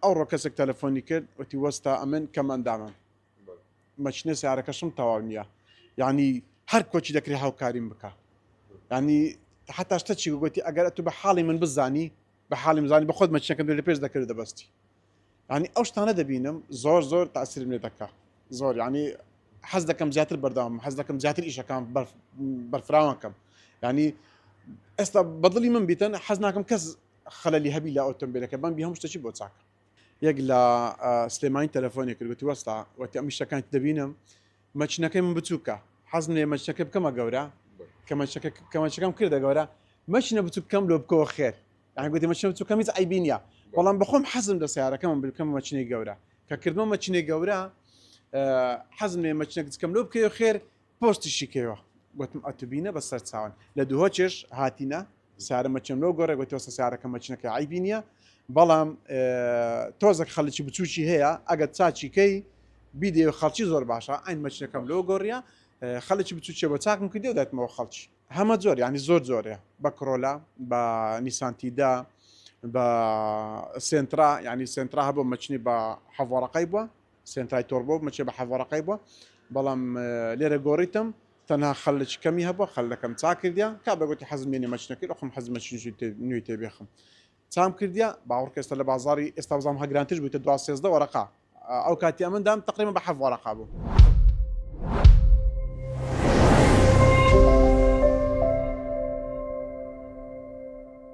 ئەوڕۆ کەسێک تەلەفۆنی کرد وتی وەستا ئەمن کەمەندامم مەچنە سیارەکەشم تەواو نییە یعنی هەر کۆچی دەکری هاوکاریم بکە ینی حتا شتە چی گوتی ئەگەر تو بە حاڵی من بزانی بە حاڵی مزانی بە خۆت مەچنەکەم لە پێش دەکرد دەبستی ینی ئەو شتانە دەبینم زۆر تاسیرم لێ دەکا زۆر ینی حەز دەکەم زیاتر بەردەوام حەز دەکەم زیاتر ئیشەکان بەرفراوانکەم ینی ئێستا بەدڵی من بیتن حەز ناکەم کەس خەلەلی هەبی لە ئۆتۆمبیلەکە بەم بی هەموو شتێکی بۆ چاکە یەک لە سلێمانی تەلەفۆنی کرد وتی وەستا وەتی ئەم شتەکانی دەبینم مەچنەکەی من بچووکە حەزم لێ مەچنەکە بکەمە گەورە کەمەچەکەم کردە گەورە مەچنە بچووکەم لۆ بکەوە خێر یعنی گوتی مەچنە بچووکەم هیچ عیبی نییە بەڵام بەخۆم حەزم لە سیارەکەم بکەم مەچنەی گەورە کە کردمە مەچنەی گەورە حەزم لێ مەچنەک بچکەم لۆ بکەوە خێر پۆستیشی کێوە گوتم ئەتوبینە بەسەر چاوان لە دووهۆچێش هاتینە سیارە مەچم لەو گۆڕێ گوتی وەستا سیارەکە مەچنەکە عیبی نییە بەڵام تۆزێک خەڵکی بچووکی هەیە ئەگەر چاچیکەی بیدێ خەڵکی زۆر باشە ئاین مەچنەکەم لەو گۆڕیە خەڵکی بچووکێ بۆ چاکم کردی و دایتمەوە خەڵکی هەمە زۆر ینی زۆرە بە کڕۆلا بە نیسانتیدا بە سنترا ینی سنترا هەبوو مەچنی بە حەڤۆڕەقەی بووە سنترای تۆربۆ مەچێ بە حەڤۆڕەقەی بووە بەڵام لێرە گۆڕیتم تەنها خەڵکی کەمی هەبووە خەلەکەم چا کردیا کا بەگوتی حەزم لێنێ مەچنەکەی خۆم حەز مەچنی نوێی تێبێخم چام کردیا باوەڕکە ئێستا لە بازاری ئێستا بزانم هەگرانترش بوویتە 12 وەرەقا ئەو کاتی ئەمەندام تقریبا بە 7 وەرەقا بوو